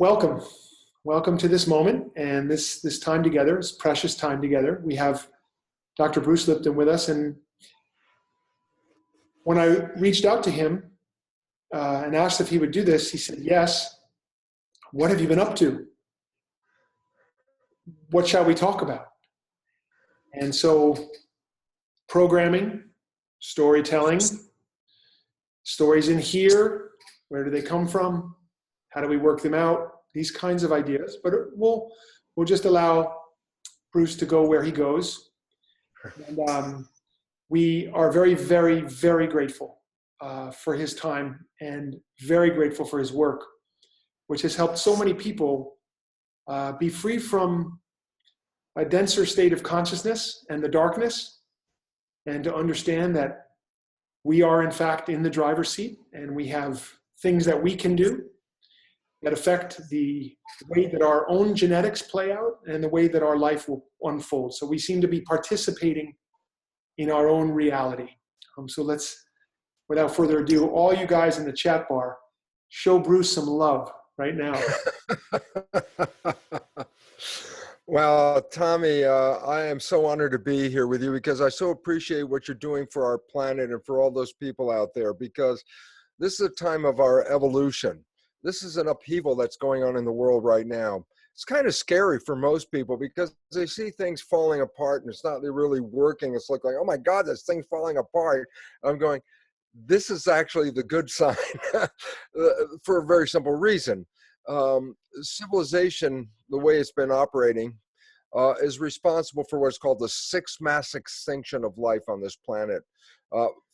Welcome. Welcome to this moment and this time together, this precious time together. We have Dr. Bruce Lipton with us, and when I reached out to him and asked if he would do this, he said, yes. What have you been up to? What shall we talk about? And so programming, storytelling, stories in here, where do they come from? How do we work them out? These kinds of ideas, but we'll just allow Bruce to go where he goes. And we are very, very, very grateful for his time and very grateful for his work, which has helped so many people be free from a denser state of consciousness and the darkness, and to understand that we are in fact in the driver's seat and we have things that we can do that affect the way that our own genetics play out and the way that our life will unfold. So we seem to be participating in our own reality. So let's, without further ado, all you guys in the chat bar, show Bruce some love right now. Well, Tommy, I am so honored to be here with you because I so appreciate what you're doing for our planet and for all those people out there, because this is a time of our evolution. This is an upheaval that's going on in the world right now. It's kind of scary for most people because they see things falling apart and it's not really working. It's like, oh my God, this thing's falling apart. I'm going, this is actually the good sign for a very simple reason. Civilization, the way it's been operating, is responsible for what's called the sixth mass extinction of life on this planet.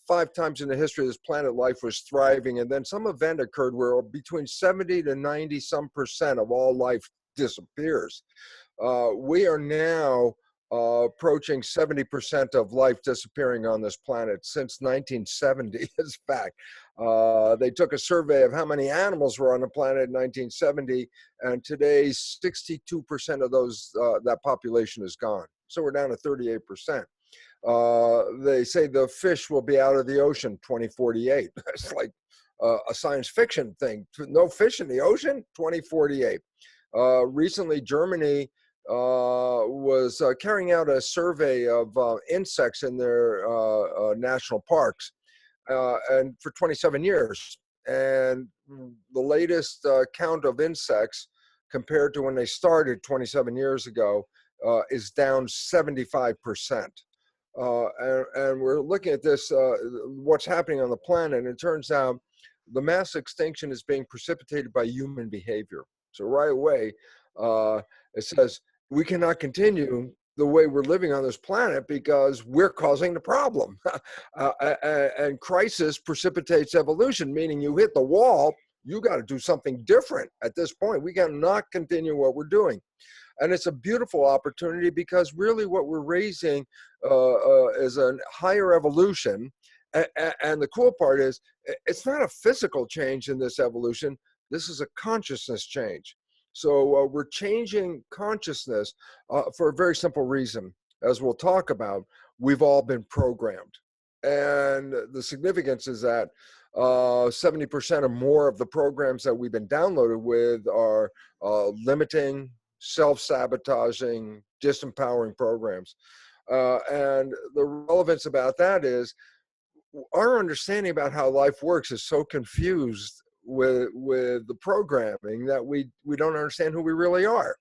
5 times in the history of this planet, life was thriving, and then some event occurred where between 70 to 90% of all life disappears. We are now approaching 70% of life disappearing on this planet since 1970 is fact. They took a survey of how many animals were on the planet in 1970, and today 62% of those that population is gone. So we're down to 38%. They say the fish will be out of the ocean 2048. It's like a science fiction thing. No fish in the ocean, 2048. Recently, Germany was carrying out a survey of insects in their national parks, and for 27 years. And the latest count of insects compared to when they started 27 years ago is down 75%. And we're looking at this, what's happening on the planet, and it turns out the mass extinction is being precipitated by human behavior. So right away, it says we cannot continue the way we're living on this planet because we're causing the problem. And crisis precipitates evolution, meaning you hit the wall, you got to do something different at this point. We cannot continue what we're doing. And it's a beautiful opportunity because really what we're raising is a higher evolution. And the cool part is it's not a physical change in this evolution. This is a consciousness change. So we're changing consciousness for a very simple reason. As we'll talk about, we've all been programmed. And the significance is that 70% or more of the programs that we've been downloaded with are limiting, self-sabotaging, disempowering programs. And the relevance about that is our understanding about how life works is so confused with the programming that we don't understand who we really are.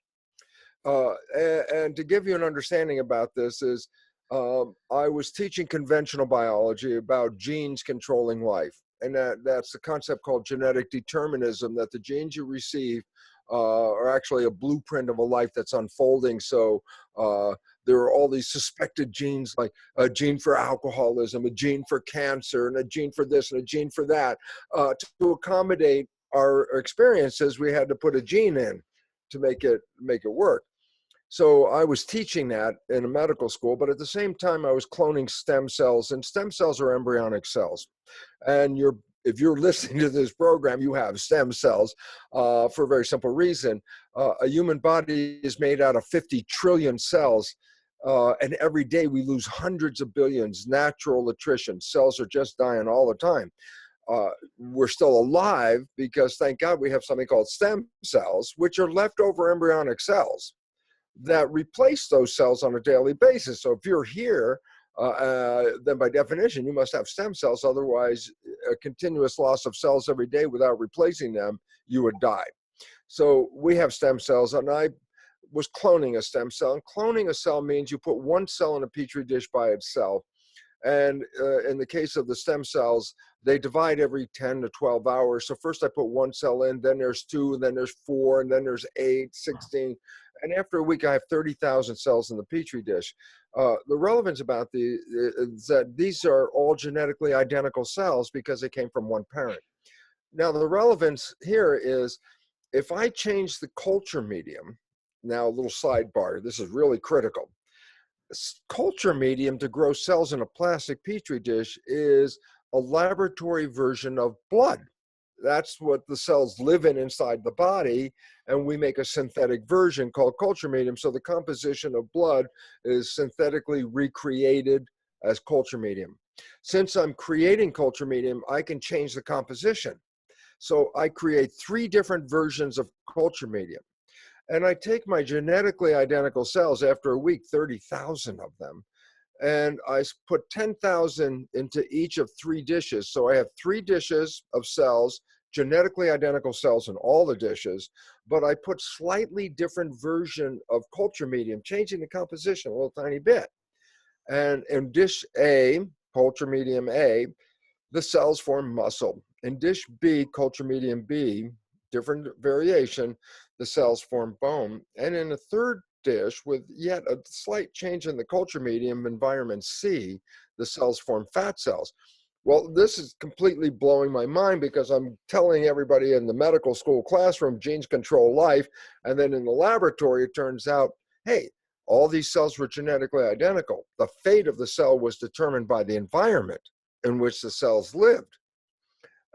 And to give you an understanding about this is, I was teaching conventional biology about genes controlling life. And that's the concept called genetic determinism, that the genes you receive are actually a blueprint of a life that's unfolding. So there are all these suspected genes, like a gene for alcoholism, a gene for cancer, and a gene for this and a gene for that. To accommodate our experiences, we had to put a gene in to make it work. So I was teaching that in a medical school, but at the same time, I was cloning stem cells, and stem cells are embryonic cells. And if you're listening to this program, you have stem cells for a very simple reason. A human body is made out of 50 trillion cells, and every day we lose hundreds of billions, natural attrition. Cells are just dying all the time. we're still alive because, thank God, we have something called stem cells, which are leftover embryonic cells that replace those cells on a daily basis. So if you're here, then by definition, you must have stem cells. Otherwise, a continuous loss of cells every day without replacing them, you would die. So we have stem cells, and I was cloning a stem cell. And cloning a cell means you put one cell in a petri dish by itself. And in the case of the stem cells, they divide every 10 to 12 hours. So first I put one cell in, then there's 2, and then there's 4, and then there's 8, 16. And after a week, I have 30,000 cells in the petri dish. The relevance about these is that these are all genetically identical cells because they came from one parent. Now, the relevance here is if I change the culture medium, now a little sidebar, this is really critical. Culture medium to grow cells in a plastic petri dish is a laboratory version of blood. That's what the cells live in inside the body, and we make a synthetic version called culture medium. So the composition of blood is synthetically recreated as culture medium. Since I'm creating culture medium, I can change the composition. So I create 3 different versions of culture medium. And I take my genetically identical cells after a week, 30,000 of them, and I put 10,000 into each of 3 dishes. So I have 3 dishes of cells, genetically identical cells in all the dishes, but I put slightly different version of culture medium, changing the composition a little tiny bit. And in dish A, culture medium A, the cells form muscle. In dish B, culture medium B, different variation, the cells form bone. And in a third dish with yet a slight change in the culture medium, environment C, the cells form fat cells. Well, this is completely blowing my mind because I'm telling everybody in the medical school classroom genes control life, and then in the laboratory it turns out, hey, all these cells were genetically identical. The fate of the cell was determined by the environment in which the cells lived.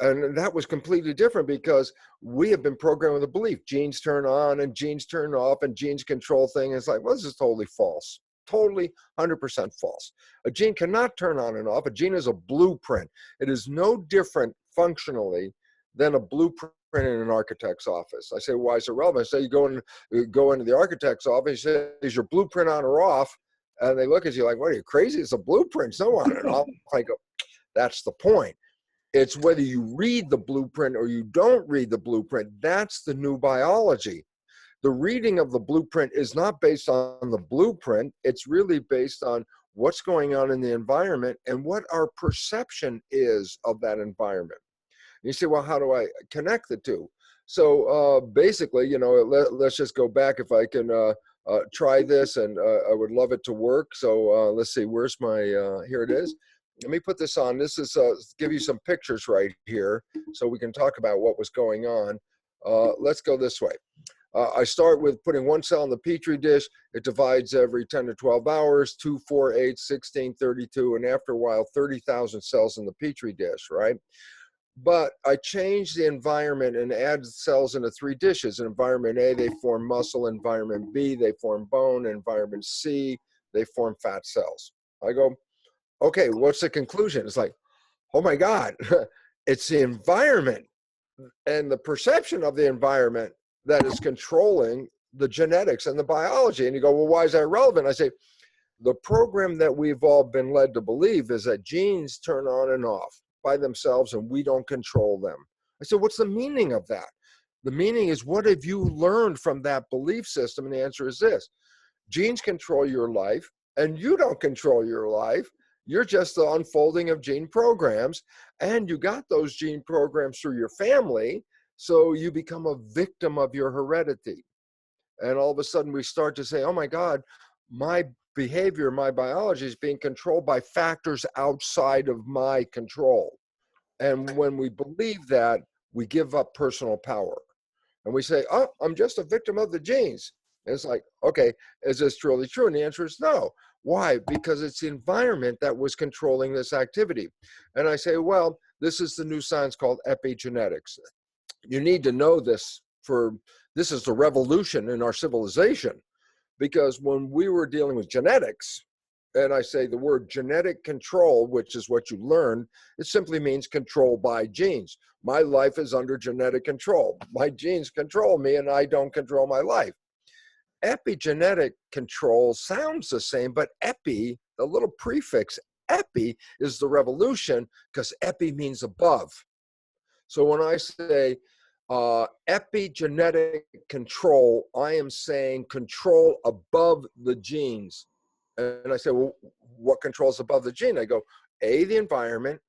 And that was completely different because we have been programmed with a belief. Genes turn on and genes turn off and genes control things. It's like, well, this is totally false. Totally 100% false. A gene cannot turn on and off. A gene is a blueprint. It is no different functionally than a blueprint in an architect's office. I say, why is it relevant? So you go into the architect's office, you say, is your blueprint on or off? And they look at you like, what, are you crazy? It's a blueprint. It's no on and off. I go, that's the point. It's whether you read the blueprint or you don't read the blueprint. That's the new biology. The reading of the blueprint is not based on the blueprint. It's really based on what's going on in the environment and what our perception is of that environment. And you say, well, how do I connect the two? So basically, you know, let's just go back if I can try this, and I would love it to work. So let's see, where's my, here it is. Let me put this on. This is give you some pictures right here so we can talk about what was going on. Let's go this way. I start with putting one cell in the petri dish. It divides every 10 to 12 hours, 2, 4, 8, 16, 32, and after a while, 30,000 cells in the petri dish, right? But I change the environment and add cells into 3 dishes. In environment A, they form muscle. Environment B, they form bone. Environment C, they form fat cells. I go, okay, what's the conclusion? It's like, oh my God, it's the environment and the perception of the environment that is controlling the genetics and the biology. And you go, well, why is that relevant? I say, the program that we've all been led to believe is that genes turn on and off by themselves and we don't control them. I said, what's the meaning of that? The meaning is, what have you learned from that belief system? And the answer is this: genes control your life and you don't control your life. You're just the unfolding of gene programs, and you got those gene programs through your family, so you become a victim of your heredity. And all of a sudden we start to say, oh my God, my behavior, my biology is being controlled by factors outside of my control. And when we believe that, we give up personal power. And we say, oh, I'm just a victim of the genes. And it's like, okay, is this truly true? And the answer is no. Why? Because it's the environment that was controlling this activity. And I say, well, this is the new science called epigenetics. You need to know this this is the revolution in our civilization. Because when we were dealing with genetics, and I say the word genetic control, which is what you learn, it simply means control by genes. My life is under genetic control. My genes control me and I don't control my life. Epigenetic control sounds the same, but epi, the little prefix epi, is the revolution, because epi means above. So when I say epigenetic control, I am saying control above the genes. And I say, well, what controls above the gene? I go, A, the environment,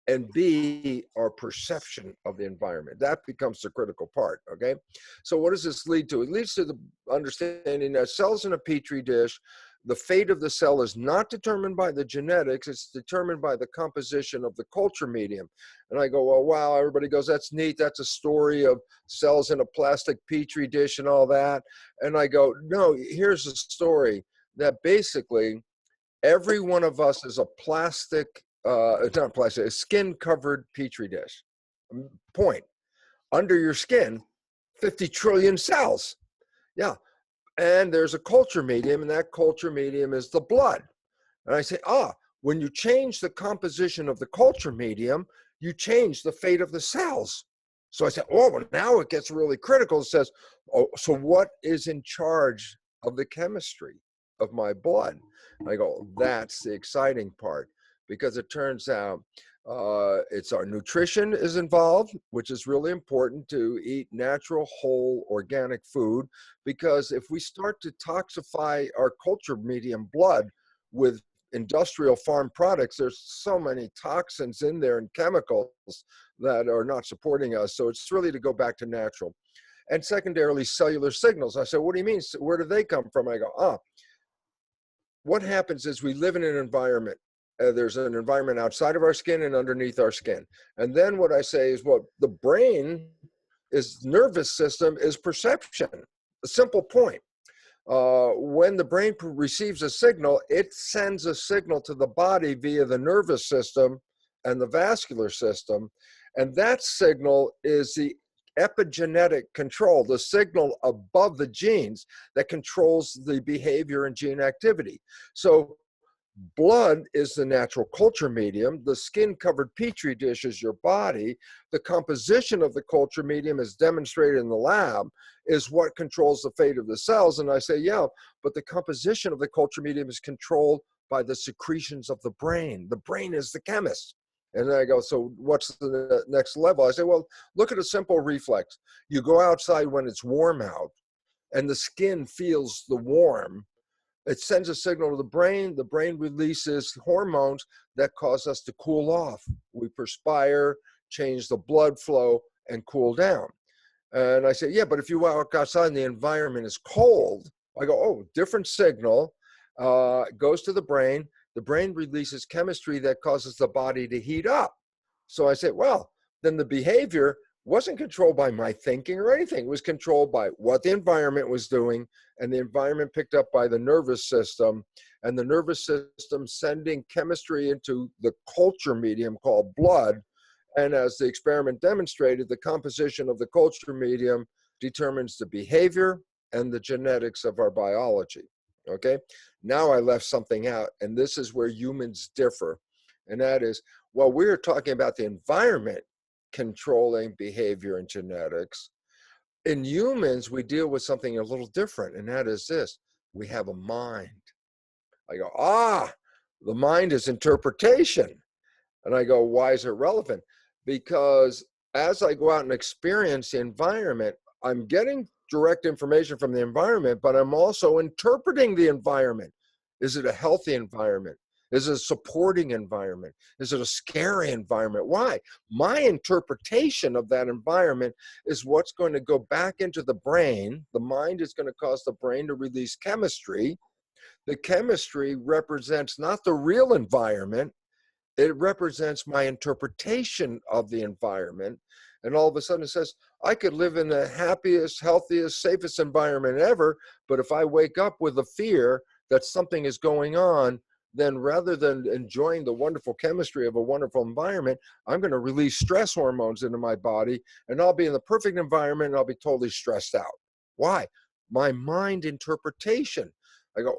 and B, our perception of the environment. That becomes the critical part, okay? So what does this lead to? It leads to the understanding that cells in a petri dish, the fate of the cell is not determined by the genetics, it's determined by the composition of the culture medium. And I go, well, wow, everybody goes, that's neat, that's a story of cells in a plastic petri dish and all that. And I go, no, here's the story, that basically every one of us is a plastic, it's not plastic, a skin-covered petri dish. Point. Under your skin, 50 trillion cells. Yeah. And there's a culture medium, and that culture medium is the blood. And I say, when you change the composition of the culture medium, you change the fate of the cells. So I said, well, now it gets really critical. It says, oh, so what is in charge of the chemistry of my blood? And I go, that's the exciting part, because it turns out it's our nutrition is involved, which is really important to eat natural, whole, organic food, because if we start to toxify our culture medium blood with industrial farm products, there's so many toxins in there and chemicals that are not supporting us. So it's really to go back to natural. And secondarily, cellular signals. I said, what do you mean? Where do they come from? I go, what happens is we live in an environment. There's an environment outside of our skin and underneath our skin. And then what I say is, well, the brain is nervous system is perception. A simple point. When the brain receives a signal, it sends a signal to the body via the nervous system and the vascular system. And that signal is the epigenetic control, the signal above the genes that controls the behavior and gene activity. So blood is the natural culture medium. The skin-covered petri dish is your body. The composition of the culture medium, as demonstrated in the lab, is what controls the fate of the cells. And I say, yeah, but the composition of the culture medium is controlled by the secretions of the brain. The brain is the chemist. And then I go, so what's the next level? I say, well, look at a simple reflex. You go outside when it's warm out, and the skin feels the warm. It sends a signal to the brain releases hormones that cause us to cool off. We perspire, change the blood flow, and cool down. And I say, yeah, but if you walk outside and the environment is cold, I go, oh, different signal, goes to the brain releases chemistry that causes the body to heat up. So I say, well, then the behavior wasn't controlled by my thinking or anything. It was controlled by what the environment was doing, and the environment picked up by the nervous system, and the nervous system sending chemistry into the culture medium called blood. And as the experiment demonstrated, the composition of the culture medium determines the behavior and the genetics of our biology. Okay, now I left something out, and this is where humans differ. And that is, well, we're talking about the environment controlling behavior and genetics. In humans, we deal with something a little different, and that is this: we have a mind. I go, the mind is interpretation. And I go, why is it relevant? Because as I go out and experience the environment, I'm getting direct information from the environment, but I'm also interpreting the environment. Is it a healthy environment? Is it a supporting environment? Is it a scary environment? Why? My interpretation of that environment is what's going to go back into the brain. The mind is going to cause the brain to release chemistry. The chemistry represents not the real environment. It represents my interpretation of the environment. And all of a sudden it says, I could live in the happiest, healthiest, safest environment ever, but if I wake up with a fear that something is going on, then rather than enjoying the wonderful chemistry of a wonderful environment, I'm going to release stress hormones into my body, and I'll be in the perfect environment and I'll be totally stressed out. Why? My mind interpretation. I go,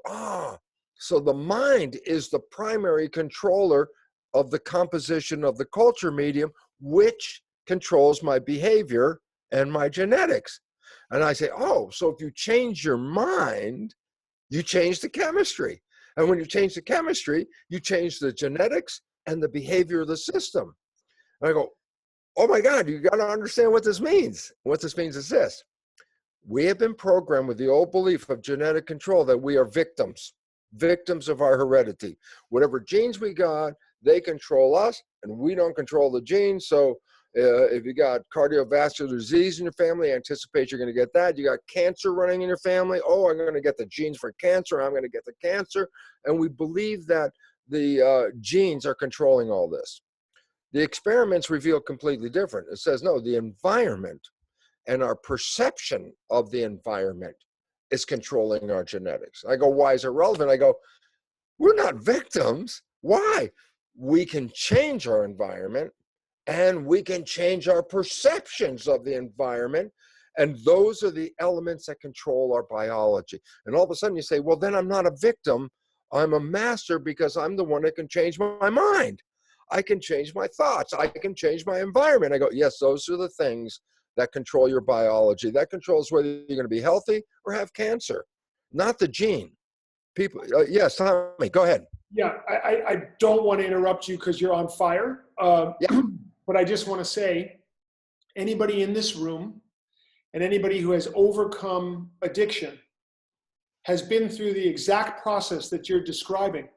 So the mind is the primary controller of the composition of the culture medium, which controls my behavior and my genetics. And I say, oh, so if you change your mind, you change the chemistry. And when you change the chemistry, you change the genetics and the behavior of the system. And I go, oh my God, you got to understand what this means. What this means is this. We have been programmed with the old belief of genetic control that we are victims of our heredity. Whatever genes we got, they control us, and we don't control the genes. So if you got cardiovascular disease in your family, anticipate you're going to get that. You got cancer running in your family. Oh, I'm going to get the genes for cancer. I'm going to get the cancer. And we believe that the genes are controlling all this. The experiments reveal completely different. It says, no, the environment and our perception of the environment is controlling our genetics. I go, why is it relevant? I go, we're not victims. Why? We can change our environment and we can change our perceptions of the environment. And those are the elements that control our biology. And all of a sudden you say, well, then I'm not a victim. I'm a master because I'm the one that can change my mind. I can change my thoughts. I can change my environment. I go, yes, those are the things that control your biology. That controls whether you're going to be healthy or have cancer, not the gene. People, yes, Tommy, go ahead. Yeah, I don't want to interrupt you because you're on fire. Yeah. But I just want to say, anybody in this room and anybody who has overcome addiction has been through the exact process that you're describing.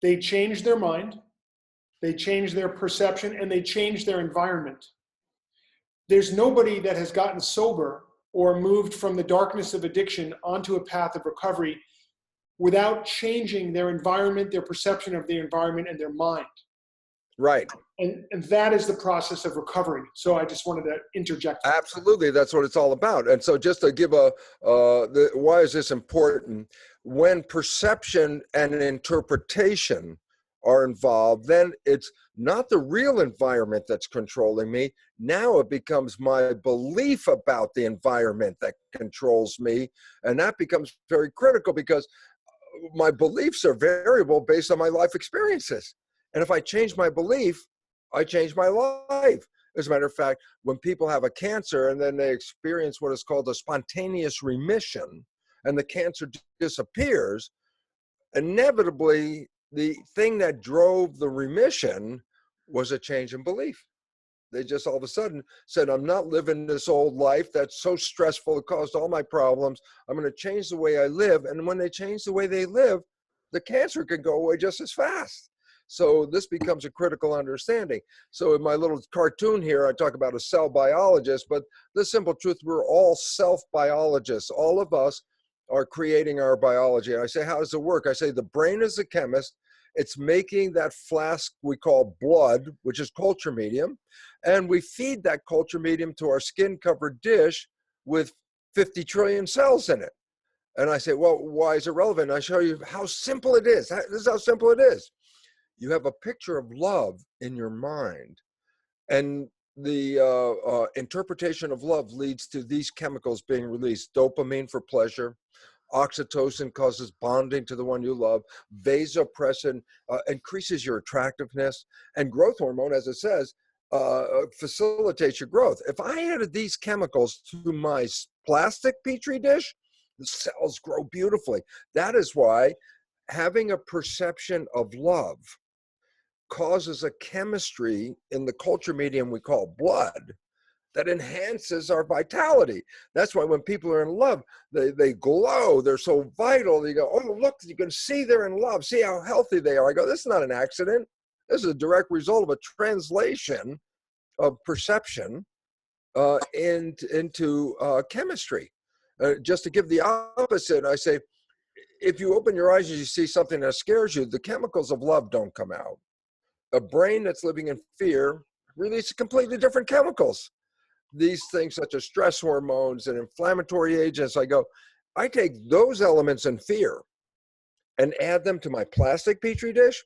They change their mind, they change their perception, and they change their environment. There's nobody that has gotten sober or moved from the darkness of addiction onto a path of recovery without changing their environment, their perception of the environment, and their mind. Right. And that is the process of recovery. So I just wanted to interject. Absolutely. That's what it's all about. And so just to give why is this important? When perception and interpretation are involved, then it's not the real environment that's controlling me. Now it becomes my belief about the environment that controls me. And that becomes very critical because my beliefs are variable based on my life experiences. And if I change my belief, I change my life. As a matter of fact, when people have a cancer and then they experience what is called a spontaneous remission and the cancer disappears, inevitably, the thing that drove the remission was a change in belief. They just all of a sudden said, I'm not living this old life that's so stressful, it caused all my problems. I'm going to change the way I live. And when they change the way they live, the cancer can go away just as fast. So this becomes a critical understanding. So in my little cartoon here, I talk about a cell biologist, but the simple truth, we're all self-biologists. All of us are creating our biology. And I say, how does it work? I say the brain is a chemist. It's making that flask we call blood, which is culture medium. And we feed that culture medium to our skin-covered dish with 50 trillion cells in it. And I say, well, why is it relevant? And I show you how simple it is. This is how simple it is. You have a picture of love in your mind. And the interpretation of love leads to these chemicals being released. Dopamine for pleasure. Oxytocin causes bonding to the one you love. Vasopressin increases your attractiveness. And growth hormone, as it says, facilitates your growth. If I added these chemicals to my plastic petri dish, the cells grow beautifully. That is why having a perception of love causes a chemistry in the culture medium we call blood that enhances our vitality. That's why when people are in love, they glow, they're so vital. You go, oh, look, you can see they're in love. See how healthy they are. I go, this is not an accident. This is a direct result of a translation of perception into chemistry. Just to give the opposite, I say, if you open your eyes and you see something that scares you, the chemicals of love don't come out. A brain that's living in fear releases completely different chemicals. These things such as stress hormones and inflammatory agents, I take those elements in fear and add them to my plastic petri dish,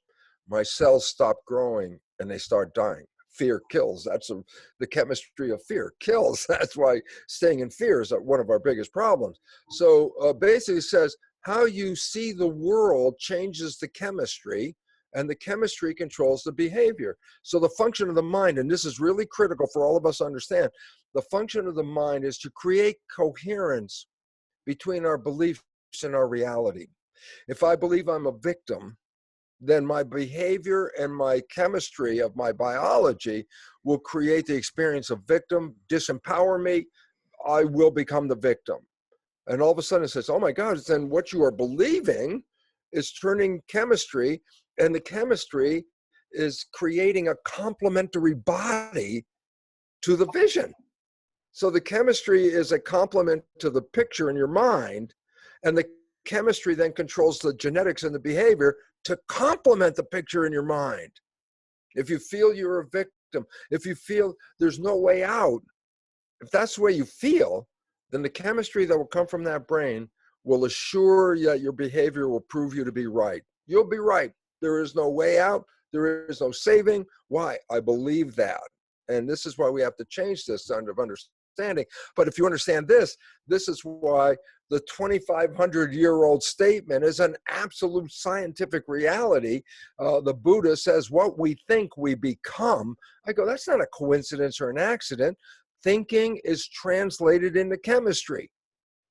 my cells stop growing and they start dying. Fear kills. That's the chemistry of fear. Kills. That's why staying in fear is one of our biggest problems. So basically it says, how you see the world changes the chemistry, and the chemistry controls the behavior. So the function of the mind, and this is really critical for all of us to understand, the function of the mind is to create coherence between our beliefs and our reality. If I believe I'm a victim, then my behavior and my chemistry of my biology will create the experience of victim, disempower me, I will become the victim. And all of a sudden it says, oh my God, then what you are believing is turning chemistry, and the chemistry is creating a complementary body to the vision. So the chemistry is a complement to the picture in your mind, and the chemistry then controls the genetics and the behavior to complement the picture in your mind. If you feel you're a victim, if you feel there's no way out, if that's the way you feel, then the chemistry that will come from that brain will assure that your behavior will prove you to be right. You'll be right. There is no way out. There is no saving. Why? I believe that. And this is why we have to change this kind of understanding. But if you understand this, this is why the 2,500-year-old statement is an absolute scientific reality. The Buddha says, what we think we become. I go, that's not a coincidence or an accident. Thinking is translated into chemistry.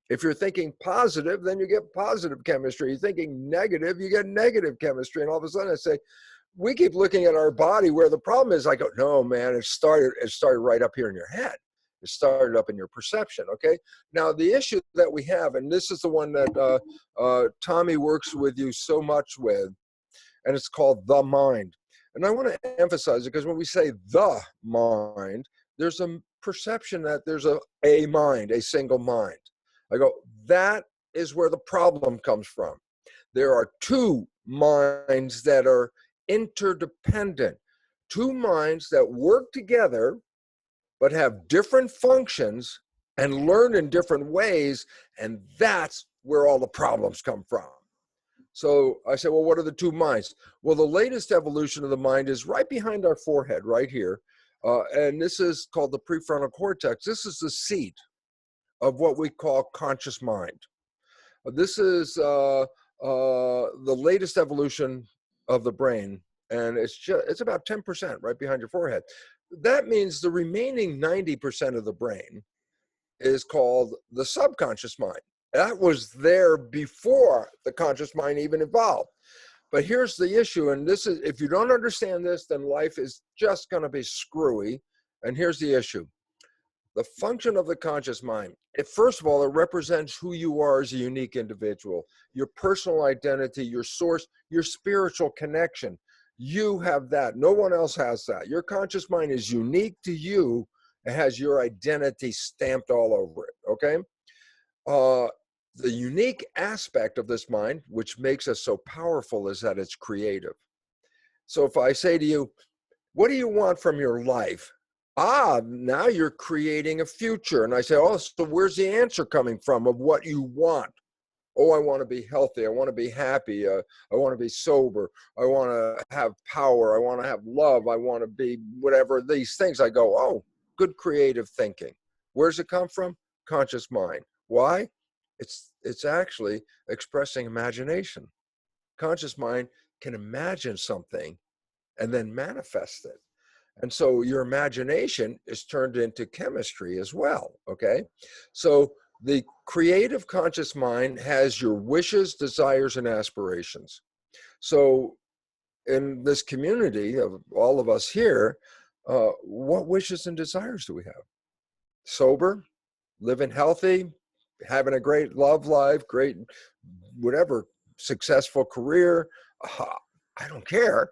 If you're thinking positive, then you get positive chemistry. You're thinking negative, you get negative chemistry. And all of a sudden I say, we keep looking at our body where the problem is. I go, no, man, it started right up here in your head. It started up in your perception, okay? Now, the issue that we have, and this is the one that Tommy works with you so much with, and it's called the mind. And I want to emphasize it because when we say the mind, there's a perception that there's a mind, a single mind. I go, that is where the problem comes from. There are two minds that are interdependent, two minds that work together but have different functions and learn in different ways, and that's where all the problems come from. So I said, well, what are the two minds? Well, the latest evolution of the mind is right behind our forehead, right here. And this is called the prefrontal cortex. This is the seat of what we call conscious mind. This is the latest evolution of the brain, and it's about 10% right behind your forehead. That means the remaining 90% of the brain is called the subconscious mind. That was there before the conscious mind even evolved. But here's the issue, and this is, if you don't understand this, then life is just going to be screwy. And here's the issue. The function of the conscious mind, first of all, it represents who you are as a unique individual, your personal identity, your source, your spiritual connection. You have that. No one else has that. Your conscious mind is unique to you. It has your identity stamped all over it, okay? The unique aspect of this mind, which makes us so powerful, is that it's creative. So if I say to you, what do you want from your life? Now you're creating a future. And I say, oh, so where's the answer coming from of what you want? Oh, I want to be healthy. I want to be happy. I want to be sober. I want to have power. I want to have love. I want to be whatever these things. I go, oh, good creative thinking. Where's it come from? Conscious mind. Why? It's actually expressing imagination. Conscious mind can imagine something and then manifest it. And so your imagination is turned into chemistry as well, okay? So the creative conscious mind has your wishes, desires, and aspirations. So in this community of all of us here, what wishes and desires do we have? Sober, living healthy, having a great love life, great whatever, successful career. I don't care.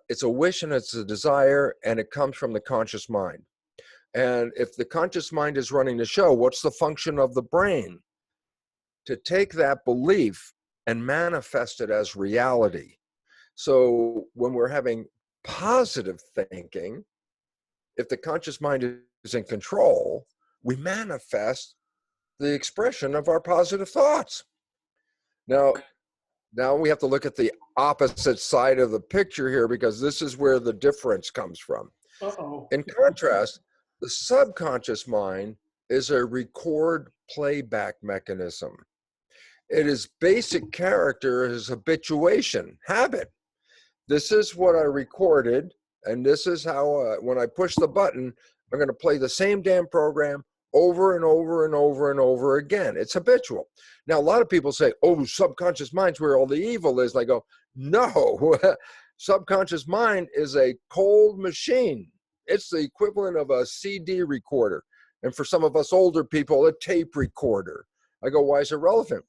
It's a wish and it's a desire, and it comes from the conscious mind. And if the conscious mind is running the show, what's the function of the brain? To take that belief and manifest it as reality. So when we're having positive thinking, if the conscious mind is in control, we manifest the expression of our positive thoughts. Now we have to look at the opposite side of the picture here, because this is where the difference comes from. Uh-oh. In contrast, the subconscious mind is a record playback mechanism. It is basic character is habituation, habit. This is what I recorded, and this is how, when I push the button, I'm going to play the same damn program over and over and over and over again. It's habitual. Now, a lot of people say, oh, subconscious mind's where all the evil is. And I go, no, subconscious mind is a cold machine. It's the equivalent of a CD recorder. And for some of us older people, a tape recorder. I go, why is it relevant?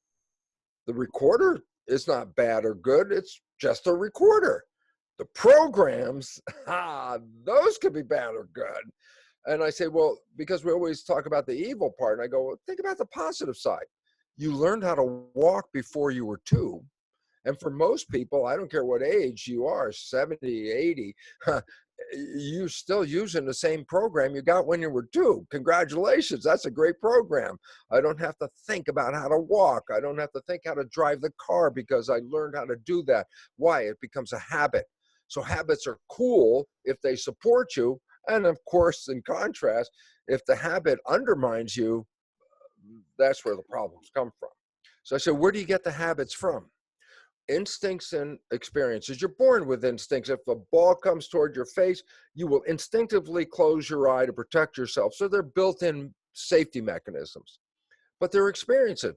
The recorder is not bad or good. It's just a recorder. The programs, those could be bad or good. And I say, well, because we always talk about the evil part. And I go, well, think about the positive side. You learned how to walk before you were 2. And for most people, I don't care what age you are, 70, 80, you're still using the same program you got when you were 2. Congratulations. That's a great program. I don't have to think about how to walk. I don't have to think how to drive the car because I learned how to do that. Why? It becomes a habit. So habits are cool if they support you. And of course, in contrast, if the habit undermines you, that's where the problems come from. So I said, where do you get the habits from? Instincts and experiences. You're born with instincts. If a ball comes toward your face, you will instinctively close your eye to protect yourself. So they're built-in safety mechanisms. But they're experiences.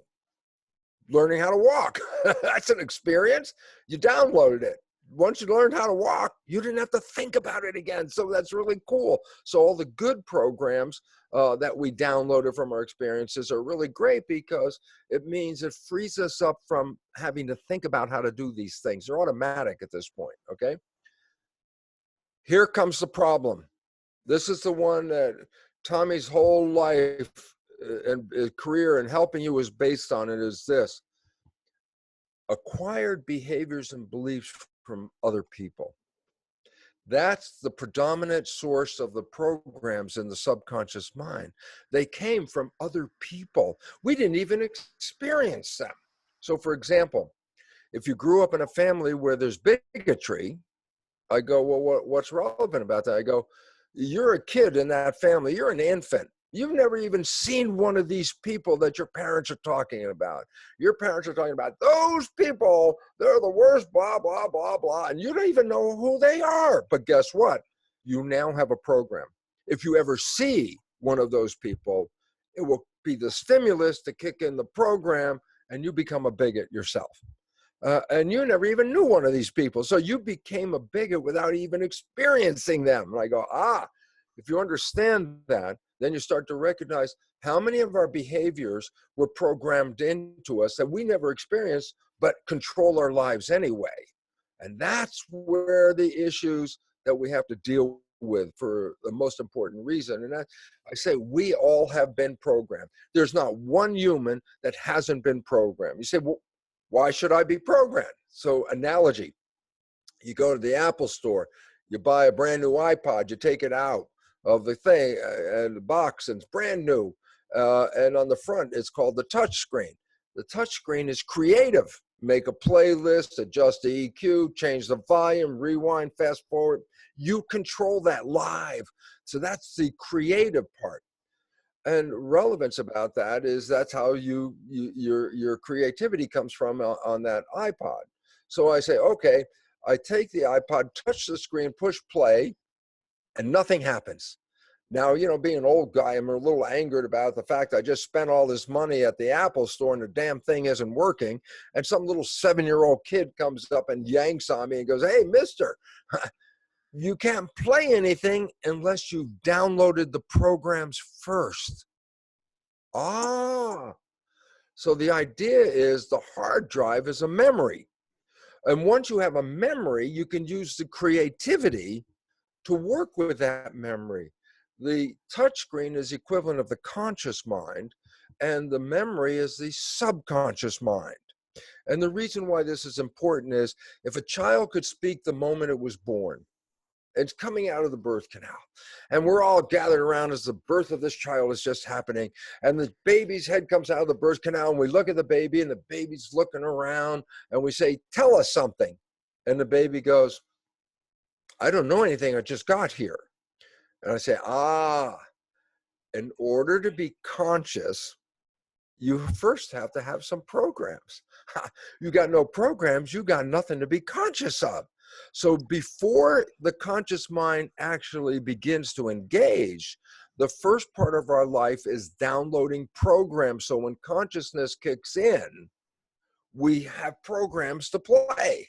Learning how to walk. That's an experience. You downloaded it. Once you learned how to walk, you didn't have to think about it again. So that's really cool. So all the good programs that we downloaded from our experiences are really great because it means it frees us up from having to think about how to do these things. They're automatic at this point, okay? Here comes the problem. This is the one that Tommy's whole life and career and helping you is based on. It is this: acquired behaviors and beliefs from other people. That's the predominant source of the programs in the subconscious mind. They came from other people. We didn't even experience them. So for example, if you grew up in a family where there's bigotry, I go, well, what's relevant about that? I go, you're a kid in that family. You're an infant. You've never even seen one of these people that your parents are talking about. Your parents are talking about those people, they're the worst, blah, blah, blah, blah. And you don't even know who they are. But guess what? You now have a program. If you ever see one of those people, it will be the stimulus to kick in the program and you become a bigot yourself. And you never even knew one of these people. So you became a bigot without even experiencing them. And I go, if you understand that, then you start to recognize how many of our behaviors were programmed into us that we never experienced, but control our lives anyway. And that's where the issues that we have to deal with for the most important reason. And I say, we all have been programmed. There's not one human that hasn't been programmed. You say, well, why should I be programmed? So analogy, you go to the Apple store, you buy a brand new iPod, you take it out of the thing and the box, and it's brand new. And on the front, it's called the touch screen. The touch screen is creative. Make a playlist, adjust the EQ, change the volume, rewind, fast forward. You control that live. So that's the creative part. And relevance about that is that's how your creativity comes from on that iPod. So I say, okay, I take the iPod, touch the screen, push play, and nothing happens. Now, being an old guy, I'm a little angered about the fact I just spent all this money at the Apple store and the damn thing isn't working. And some little 7-year-old kid comes up and yanks on me and goes, hey, mister, you can't play anything unless you've downloaded the programs first. So the idea is the hard drive is a memory. And once you have a memory, you can use the creativity to work with that memory. The touchscreen is equivalent of the conscious mind, and the memory is the subconscious mind. And the reason why this is important is if a child could speak the moment it was born, it's coming out of the birth canal, and we're all gathered around as the birth of this child is just happening, and the baby's head comes out of the birth canal, and we look at the baby, and the baby's looking around, and we say, tell us something. And the baby goes, I don't know anything, I just got here. And I say, in order to be conscious, you first have to have some programs. You got no programs, you got nothing to be conscious of. So before the conscious mind actually begins to engage, the first part of our life is downloading programs. So when consciousness kicks in, we have programs to play.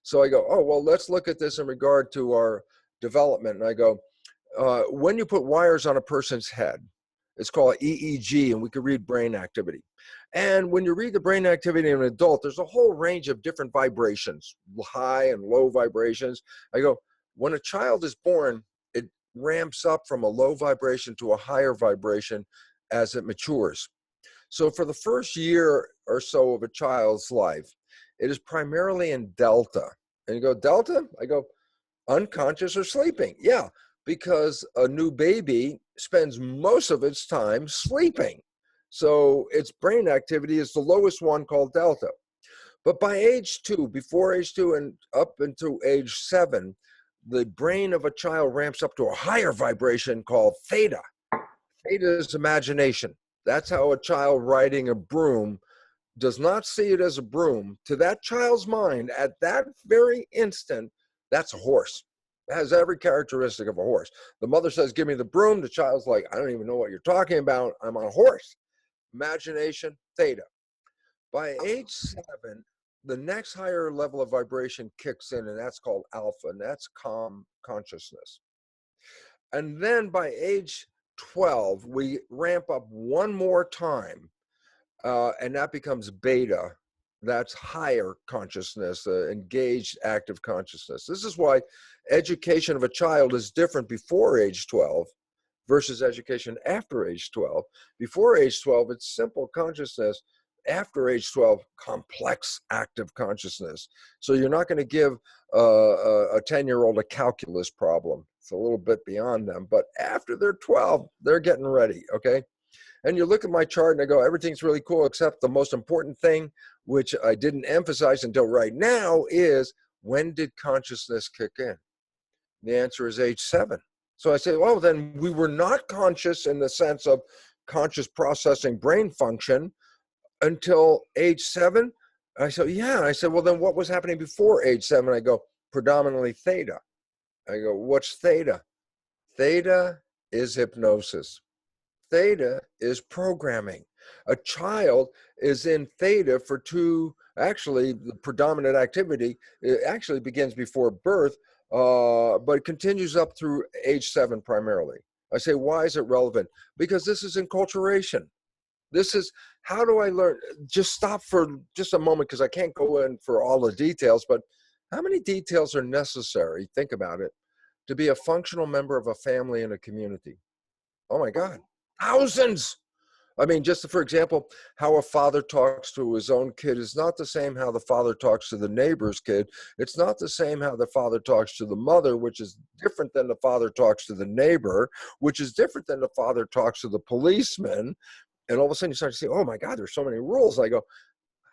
So I go, oh, well, let's look at this in regard to our development. And I go, when you put wires on a person's head, it's called EEG, and we could read brain activity. And when you read the brain activity in an adult, there's a whole range of different vibrations, high and low vibrations. I go, when a child is born, it ramps up from a low vibration to a higher vibration as it matures. So for the first year or so of a child's life, it is primarily in delta. And you go, delta? I go, unconscious or sleeping. Yeah, because a new baby spends most of its time sleeping. So its brain activity is the lowest one, called delta. But by age 2, before age 2 and up into age 7, the brain of a child ramps up to a higher vibration called theta. Theta is imagination. That's how a child riding a broom does not see it as a broom. To that child's mind, at that very instant, that's a horse. It has every characteristic of a horse. The mother says, give me the broom. The child's like, I don't even know what you're talking about. I'm on a horse. Imagination, theta. By age 7, the next higher level of vibration kicks in, and that's called alpha, and that's calm consciousness. And then by age 12, we ramp up one more time, and that becomes beta. That's higher consciousness, engaged active consciousness. This is why education of a child is different before age 12 versus education after age 12. Before age 12, it's simple consciousness. After age 12, complex active consciousness. So you're not going to give a 10-year-old a calculus problem. It's a little bit beyond them. But after they're 12, they're getting ready, okay? And you look at my chart and I go, everything's really cool, except the most important thing, which I didn't emphasize until right now, is when did consciousness kick in? The answer is age 7. So I say, well, then we were not conscious in the sense of conscious processing brain function until age 7. I said, yeah. I said, well, then what was happening before age 7? I go, predominantly theta. I go, what's theta? Theta is hypnosis. Theta is programming. A child is in theta for actually the predominant activity, it actually begins before birth, but it continues up through age 7 primarily. I say, why is it relevant? Because this is enculturation. This is, how do I learn? Just stop for just a moment, because I can't go in for all the details, but how many details are necessary, think about it, to be a functional member of a family and a community? Oh my God, thousands. I mean, just for example, how a father talks to his own kid is not the same how the father talks to the neighbor's kid. It's not the same how the father talks to the mother, which is different than the father talks to the neighbor, which is different than the father talks to the policeman. And all of a sudden you start to say, oh my God, there's so many rules. I go,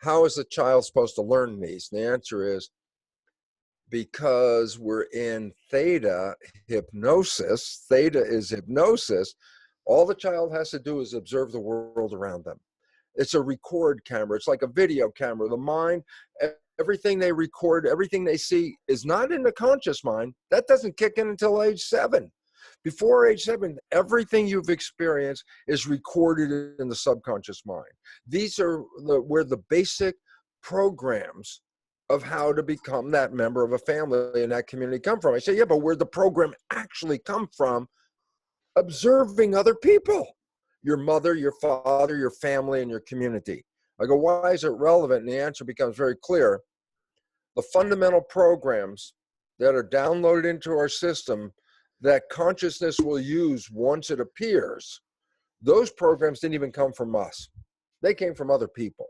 how is the child supposed to learn these? And the answer is, because we're in theta hypnosis. Theta is hypnosis. All the child has to do is observe the world around them. It's a record camera. It's like a video camera. The mind, everything they record, everything they see is not in the conscious mind. That doesn't kick in until age 7. Before age 7, everything you've experienced is recorded in the subconscious mind. These are where the basic programs of how to become that member of a family and that community come from. I say, yeah, but where the program actually come from? Observing other people, your mother, your father, your family, and your community. I go, why is it relevant? And the answer becomes very clear. The fundamental programs that are downloaded into our system that consciousness will use once it appears, those programs didn't even come from us. They came from other people.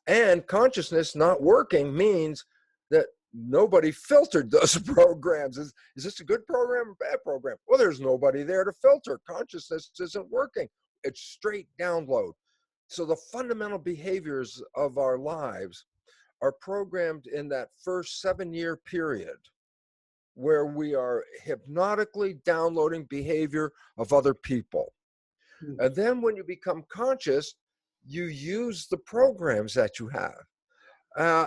And consciousness not working means that nobody filtered those programs. Is this a good program or bad program? Well, there's nobody there to filter. Consciousness isn't working. It's straight download. So the fundamental behaviors of our lives are programmed in that first 7-year period where we are hypnotically downloading behavior of other people. And then when you become conscious, you use the programs that you have.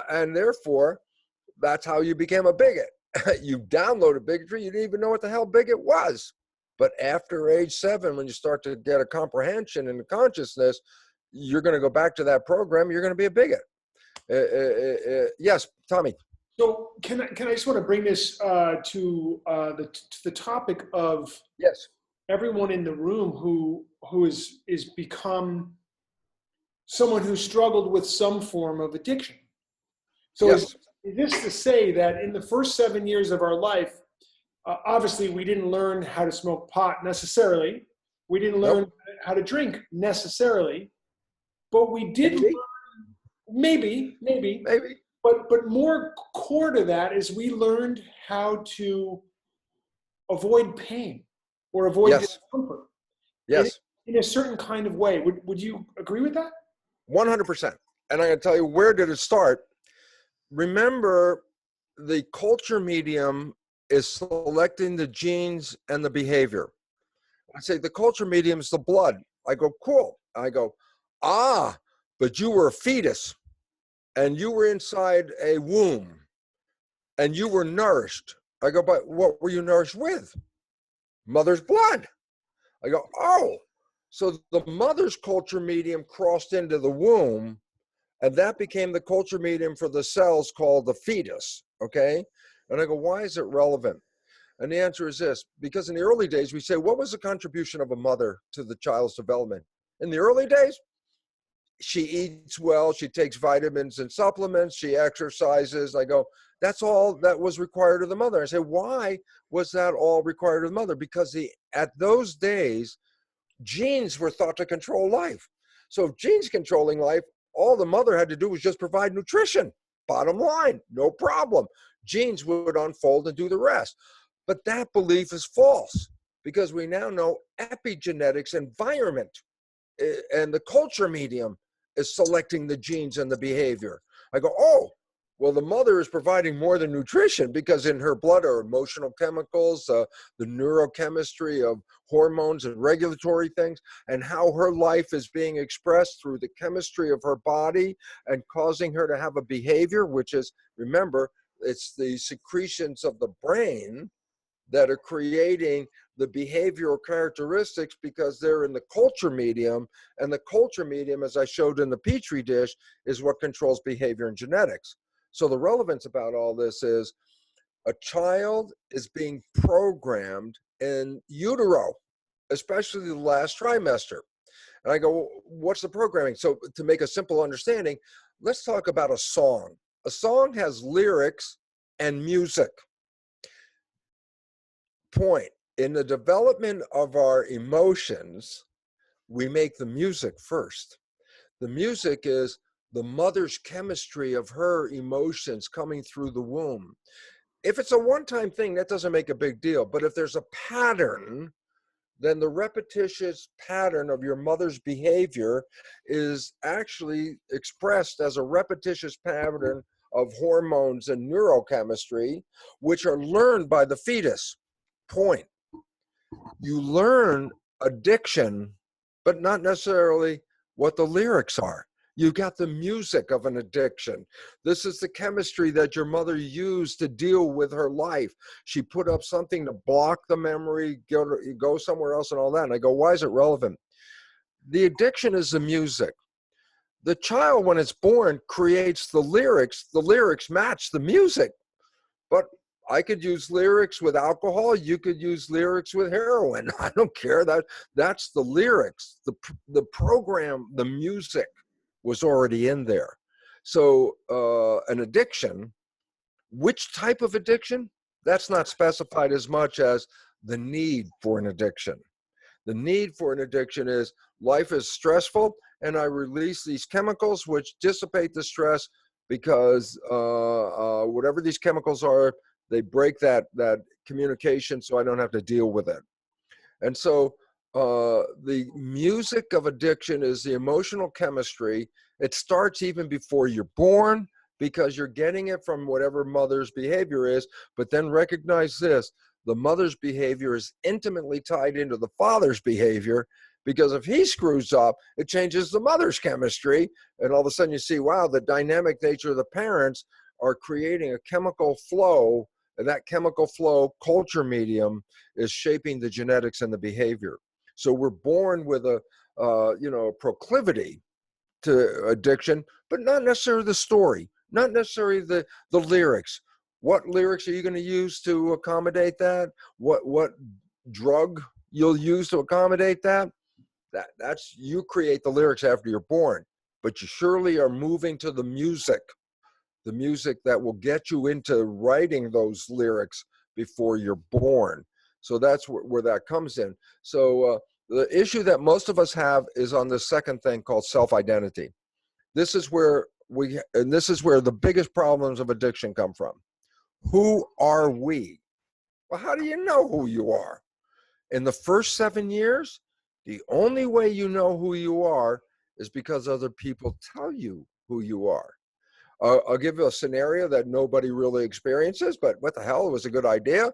And therefore, that's how you became a bigot. You downloaded bigotry, you didn't even know what the hell bigot was. But after age 7, when you start to get a comprehension and a consciousness, you're going to go back to that program, you're going to be a bigot. Yes, Tommy. So can I just want to bring this to the topic of Yes. everyone in the room who is become someone who struggled with some form of addiction. So Yes. is this to say that in the first 7 years of our life, obviously we didn't learn how to smoke pot necessarily. We didn't learn how to drink necessarily, but we did learn, maybe. But more core to that is we learned how to avoid pain or avoid discomfort. Yes. In a certain kind of way. Would you agree with that? 100%. And I'm going to tell you, where did it start? Remember, the culture medium is selecting the genes and the behavior. I say the culture medium is the blood. I go, cool. I go, but you were a fetus and you were inside a womb and you were nourished. I go, but what were you nourished with? Mother's blood. I go, oh, so the mother's culture medium crossed into the womb, and that became the culture medium for the cells called the fetus, okay? And I go, why is it relevant? And the answer is this: because in the early days, we say, what was the contribution of a mother to the child's development? In the early days, she eats well, she takes vitamins and supplements, she exercises. I go, that's all that was required of the mother. I say, why was that all required of the mother? Because at those days, genes were thought to control life. So if genes controlling life, all the mother had to do was just provide nutrition. Bottom line, no problem. Genes would unfold and do the rest. But that belief is false, because we now know epigenetics, environment, and the culture medium is selecting the genes and the behavior. I go, oh, well, the mother is providing more than nutrition, because in her blood are emotional chemicals, the neurochemistry of hormones and regulatory things, and how her life is being expressed through the chemistry of her body and causing her to have a behavior, which is, remember, it's the secretions of the brain that are creating the behavioral characteristics, because they're in the culture medium, and the culture medium, as I showed in the Petri dish, is what controls behavior and genetics. So the relevance about all this is a child is being programmed in utero, especially the last trimester. And I go, what's the programming? So to make a simple understanding, let's talk about a song. A song has lyrics and music. Point. In the development of our emotions, we make the music first. The music is the mother's chemistry of her emotions coming through the womb. If it's a one-time thing, that doesn't make a big deal. But if there's a pattern, then the repetitious pattern of your mother's behavior is actually expressed as a repetitious pattern of hormones and neurochemistry, which are learned by the fetus. Point. You learn addiction, but not necessarily what the lyrics are. You got the music of an addiction. This is the chemistry that your mother used to deal with her life. She put up something to block the memory, go somewhere else and all that. And I go, why is it relevant? The addiction is the music. The child, when it's born, creates the lyrics. The lyrics match the music. But I could use lyrics with alcohol. You could use lyrics with heroin. I don't care. That's the lyrics. The program, the music was already in there. So an addiction, which type of addiction? That's not specified as much as the need for an addiction. The need for an addiction is life is stressful, and I release these chemicals which dissipate the stress, because whatever these chemicals are, they break that communication, so I don't have to deal with it. And so the music of addiction is the emotional chemistry. It starts even before you're born, because you're getting it from whatever mother's behavior is. But then recognize this: the mother's behavior is intimately tied into the father's behavior, Because if he screws up, it changes the mother's chemistry. And all of a sudden you see, wow, the dynamic nature of the parents are creating a chemical flow. And that chemical flow culture medium is shaping the genetics and the behavior. So we're born with a proclivity to addiction, but not necessarily the story, not necessarily the lyrics. What lyrics are you going to use to accommodate that? What drug you'll use to accommodate that? That's you create the lyrics after you're born, but you surely are moving to the music that will get you into writing those lyrics before you're born. So that's where that comes in. So the issue that most of us have is on the second thing called self-identity. This is where the biggest problems of addiction come from. Who are we? Well, how do you know who you are? In the first 7 years, the only way you know who you are is because other people tell you who you are. I'll give you a scenario that nobody really experiences, but what the hell, it was a good idea.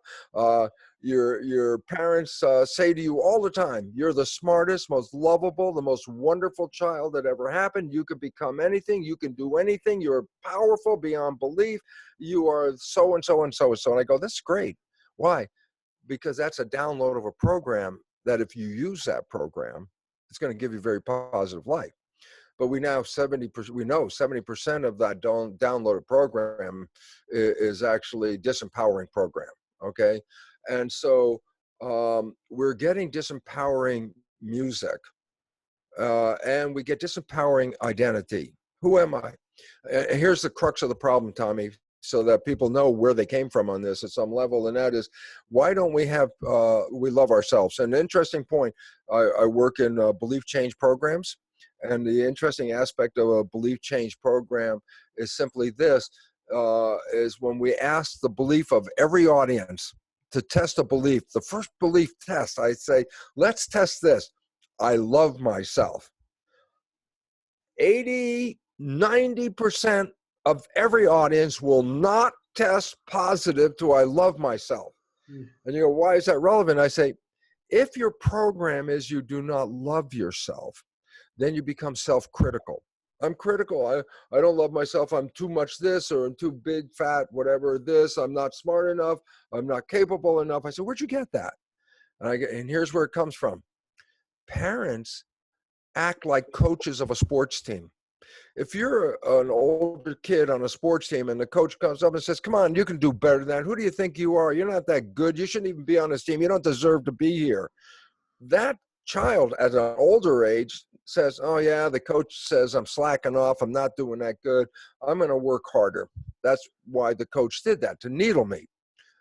Your parents say to you all the time, you're the smartest, most lovable, the most wonderful child that ever happened. You could become anything. You can do anything. You're powerful beyond belief. You are so and so and so and so. And I go, that's great. Why? Because that's a download of a program that if you use that program, it's going to give you a very positive life. But we know 70% of that downloaded program is actually disempowering program, okay? And so we're getting disempowering music and we get disempowering identity. Who am I? Here's the crux of the problem, Tommy, so that people know where they came from on this at some level, and that is, why don't we have, we love ourselves? An interesting point, I work in belief change programs, and the interesting aspect of a belief change program is simply this, is when we ask the belief of every audience to test a belief, the first belief test, I say, let's test this. I love myself. 80, 90% of every audience will not test positive to I love myself. And you go, why is that relevant? I say, if your program is you do not love yourself, then you become self-critical. I'm critical. I don't love myself. I'm too much this, or I'm too big, fat, whatever this. I'm not smart enough. I'm not capable enough. I said, where'd you get that? And here's where it comes from. Parents act like coaches of a sports team. If you're an older kid on a sports team and the coach comes up and says, come on, you can do better than that. Who do you think you are? You're not that good. You shouldn't even be on this team. You don't deserve to be here. That child at an older age says, oh yeah, the coach says I'm slacking off. I'm not doing that good. I'm going to work harder. That's why the coach did that, to needle me.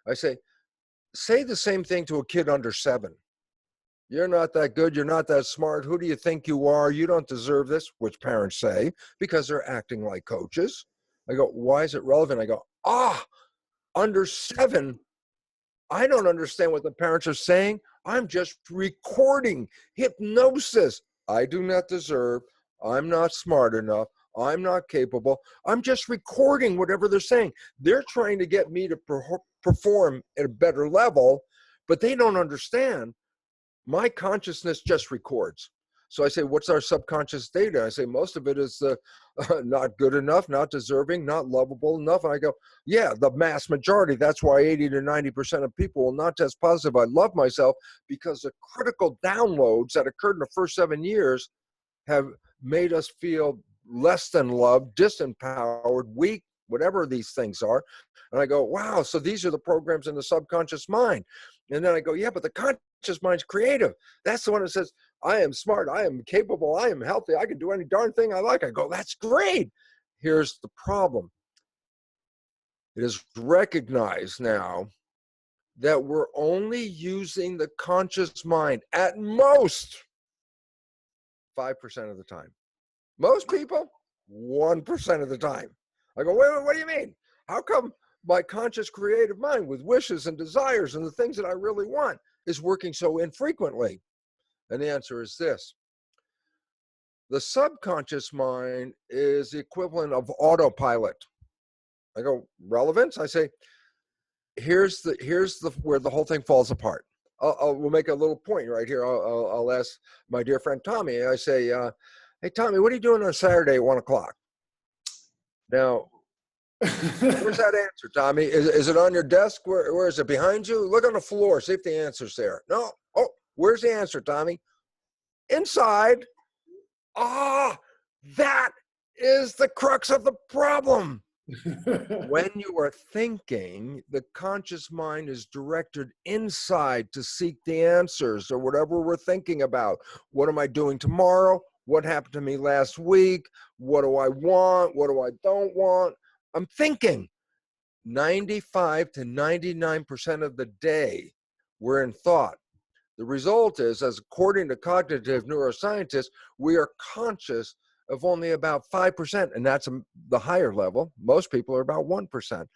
I say the same thing to a kid under 7. You're not that good. You're not that smart. Who do you think you are? You don't deserve this, which parents say because they're acting like coaches. I go, why is it relevant? I go, under 7, I don't understand what the parents are saying. I'm just recording hypnosis. I do not deserve. I'm not smart enough. I'm not capable. I'm just recording whatever they're saying. They're trying to get me to perform at a better level, but they don't understand. My consciousness just records. So I say, what's our subconscious data? I say, most of it is not good enough, not deserving, not lovable enough. And I go, yeah, the mass majority. That's why 80 to 90% of people will not test positive. I love myself because the critical downloads that occurred in the first 7 years have made us feel less than loved, disempowered, weak, whatever these things are. And I go, wow, so these are the programs in the subconscious mind. And then I go, yeah, but the conscious mind's creative. That's the one that says, I am smart, I am capable, I am healthy, I can do any darn thing I like. I go, that's great. Here's the problem. It is recognized now that we're only using the conscious mind at most 5% of the time. Most people, 1% of the time. I go, wait, what do you mean? How come my conscious creative mind with wishes and desires and the things that I really want is working so infrequently? And the answer is this. The subconscious mind is the equivalent of autopilot. I go, relevance? I say, here's where the whole thing falls apart. we'll make a little point right here. I'll ask my dear friend Tommy. I say, hey, Tommy, what are you doing on Saturday at 1 o'clock? Now, where's that answer, Tommy? Is it on your desk? Where is it? Behind you? Look on the floor. See if the answer's there. No. Oh, where's the answer, Tommy? Inside. Ah, that is the crux of the problem. When you are thinking, the conscious mind is directed inside to seek the answers or whatever we're thinking about. What am I doing tomorrow? What happened to me last week? What do I want? What do I don't want? I'm thinking. 95 to 99% of the day, we're in thought. The result is, as according to cognitive neuroscientists, we are conscious of only about 5%, and that's the higher level. Most people are about 1%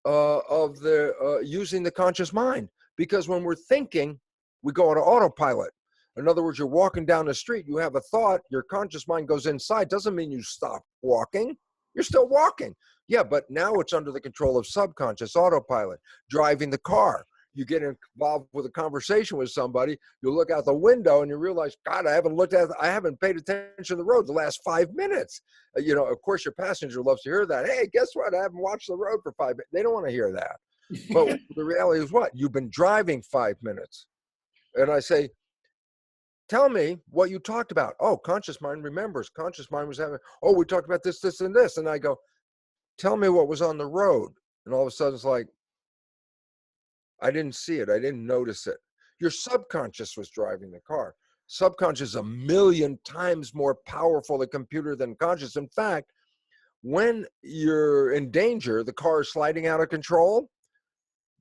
of the using the conscious mind, because when we're thinking, we go on autopilot. In other words, you're walking down the street, you have a thought, your conscious mind goes inside. Doesn't mean you stop walking. You're still walking. Yeah, but now it's under the control of subconscious autopilot. Driving the car, you get involved with a conversation with somebody, you look out the window and you realize, God, I haven't paid attention to the road the last 5 minutes. Of course, your passenger loves to hear that. Hey, guess what? I haven't watched the road for 5 minutes. They don't want to hear that. But the reality is what? You've been driving 5 minutes. And I say, tell me what you talked about. Oh, conscious mind remembers. Conscious mind was having, oh, we talked about this, this, and this. And I go, tell me what was on the road. And all of a sudden it's like, I didn't see it. I didn't notice it. Your subconscious was driving the car. Subconscious is 1,000,000 times more powerful a computer than conscious. In fact, when you're in danger, the car is sliding out of control,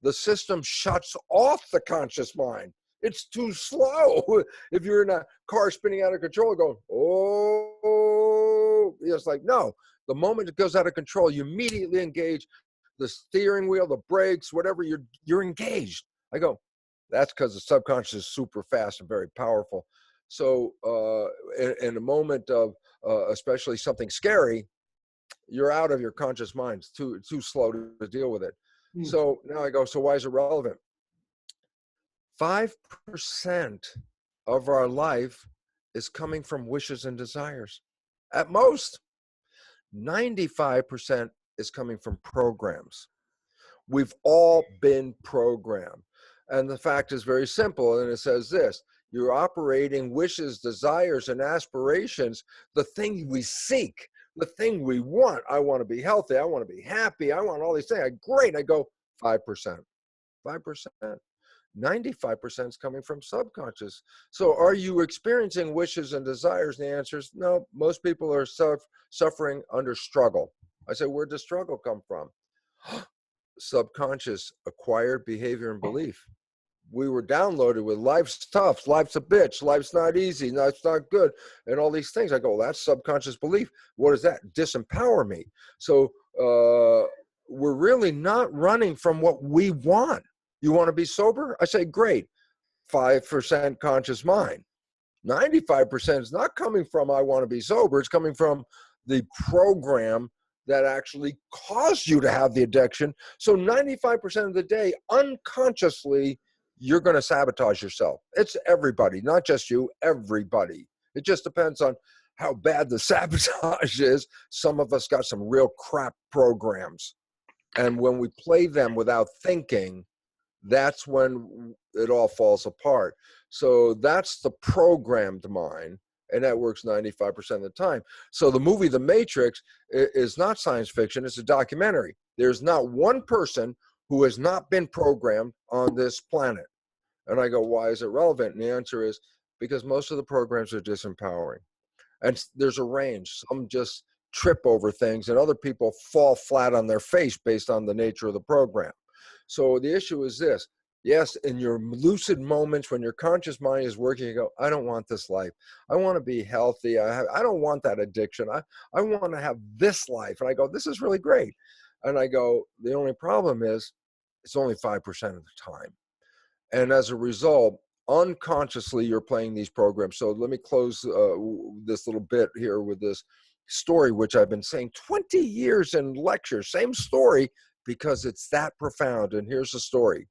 the system shuts off the conscious mind. It's too slow. If you're in a car spinning out of control, going, oh, it's like, no. The moment it goes out of control, you immediately engage the steering wheel, the brakes, whatever, you're engaged. I go, that's because the subconscious is super fast and very powerful. So in a moment of especially something scary, you're out of your conscious mind. It's too slow to deal with it. So now I go, so why is it relevant? 5% of our life is coming from wishes and desires. At most, 95% is coming from programs. We've all been programmed. And the fact is very simple, and it says this: you're operating wishes, desires, and aspirations, the thing we seek, the thing we want. I want to be healthy. I want to be happy. I want all these things. Great. I go 5%. 5%. 95% is coming from subconscious. So are you experiencing wishes and desires? And the answer is no. Most people are suffering under struggle. I say, where'd the struggle come from? Subconscious, acquired behavior and belief. We were downloaded with life's tough, life's a bitch, life's not easy, life's not good, and all these things. I go, well, that's subconscious belief. What does that? Disempower me. So we're really not running from what we want. You want to be sober? I say, great. 5% conscious mind. 95% is not coming from I want to be sober. It's coming from the program that actually caused you to have the addiction. So 95% of the day, unconsciously, you're going to sabotage yourself. It's everybody, not just you, everybody. It just depends on how bad the sabotage is. Some of us got some real crap programs. And when we play them without thinking, that's when it all falls apart. So that's the programmed mind, and that works 95% of the time. So the movie The Matrix is not science fiction, it's a documentary. There's not one person who has not been programmed on this planet. And I go, why is it relevant? And the answer is because most of the programs are disempowering. And there's a range. Some just trip over things, and other people fall flat on their face based on the nature of the program. So the issue is this. Yes, in your lucid moments when your conscious mind is working, you go, I don't want this life. I want to be healthy. I don't want that addiction. I want to have this life. And I go, this is really great. And I go, the only problem is it's only 5% of the time. And as a result, unconsciously, you're playing these programs. So let me close this little bit here with this story, which I've been saying 20 years in lectures, same story, because it's that profound. And here's the story.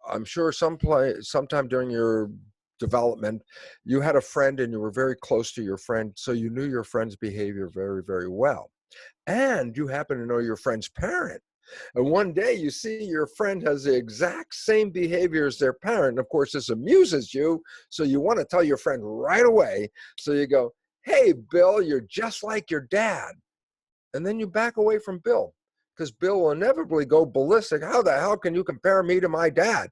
I'm sure sometime during your development, you had a friend and you were very close to your friend, so you knew your friend's behavior very, very well. And you happen to know your friend's parent. And one day you see your friend has the exact same behavior as their parent. And of course, this amuses you. So you want to tell your friend right away. So you go, "Hey, Bill, you're just like your dad." And then you back away from Bill because Bill will inevitably go ballistic. "How the hell can you compare me to my dad?"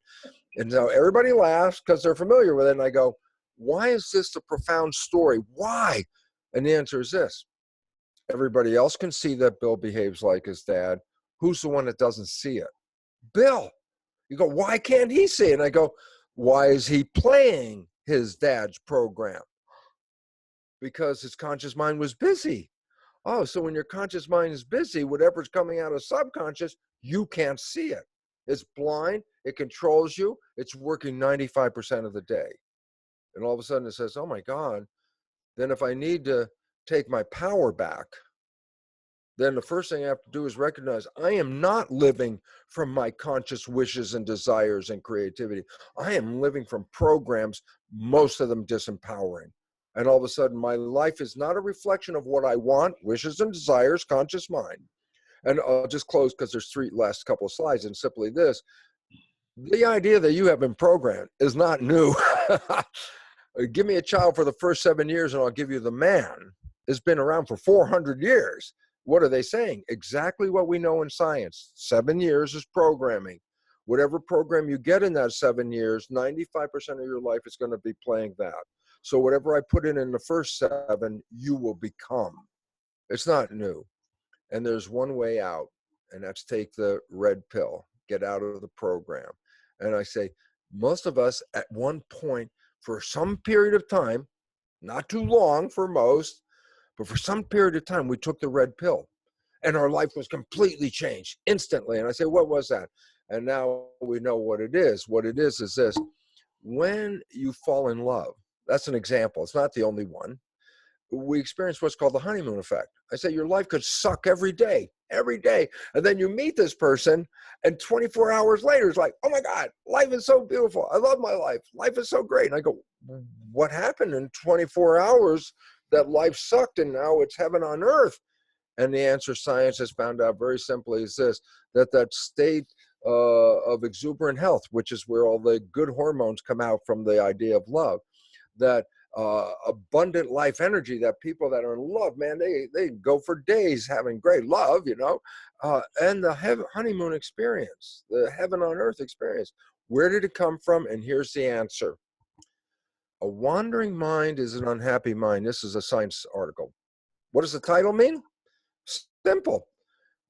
And so everybody laughs because they're familiar with it. And I go, "Why is this a profound story? Why?" And the answer is this. Everybody else can see that Bill behaves like his dad. Who's the one that doesn't see it? Bill. You go, "Why can't he see it?" And I go, "Why is he playing his dad's program?" Because his conscious mind was busy. Oh, so when your conscious mind is busy, whatever's coming out of subconscious, you can't see it. It's blind. It controls you. It's working 95% of the day. And all of a sudden it says, "Oh my God, then if I need to take my power back, then the first thing I have to do is recognize I am not living from my conscious wishes and desires and creativity. I am living from programs, most of them disempowering. And all of a sudden, my life is not a reflection of what I want, wishes and desires, conscious mind." And I'll just close because there's three last couple of slides, and simply this. The idea that you have been programmed is not new. Give me a child for the first 7 years and I'll give you the man. It's been around for 400 years. What are they saying? Exactly what we know in science. 7 years is programming. Whatever program you get in that 7 years, 95% of your life is going to be playing that. So whatever I put in the first 7, you will become. It's not new. And there's one way out, and that's take the red pill, get out of the program. And I say, most of us at one point, for some period of time, not too long for most, but for some period of time, we took the red pill and our life was completely changed instantly. And I say, "What was that?" And now we know what it is. What it is this. When you fall in love, that's an example. It's not the only one. We experience what's called the honeymoon effect. I say your life could suck every day. And then you meet this person and 24 hours later, it's like, "Oh my God, life is so beautiful. I love my life. Life is so great." And I go, "What happened in 24 hours that life sucked and now it's heaven on earth?" And the answer science has found out very simply is this, that state of exuberant health, which is where all the good hormones come out from the idea of love, that abundant life energy, that people that are in love, man, they go for days having great love, and the honeymoon experience, the heaven on earth experience. Where did it come from? And here's the answer. A wandering mind is an unhappy mind. This is a science article. What does the title mean? Simple.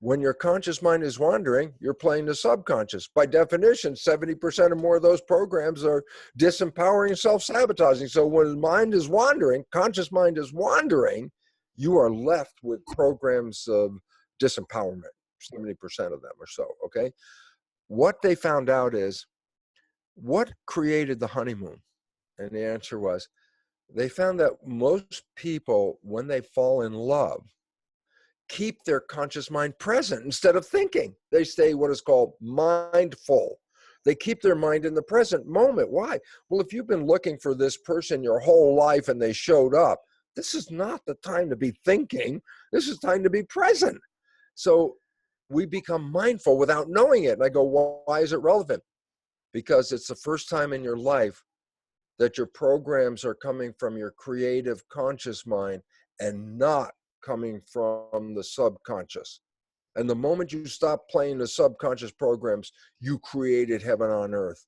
When your conscious mind is wandering, you're playing the subconscious. By definition, 70% or more of those programs are disempowering and self-sabotaging. So when the mind is wandering, conscious mind is wandering, you are left with programs of disempowerment, 70% of them or so, okay? What they found out is, what created the honeymoon? And the answer was, they found that most people, when they fall in love, keep their conscious mind present instead of thinking. They stay what is called mindful. They keep their mind in the present moment. Why? Well, if you've been looking for this person your whole life and they showed up, this is not the time to be thinking. This is time to be present. So we become mindful without knowing it. And I go, why is it relevant? Because it's the first time in your life that your programs are coming from your creative conscious mind and not coming from the subconscious. And the moment you stop playing the subconscious programs, you created heaven on earth.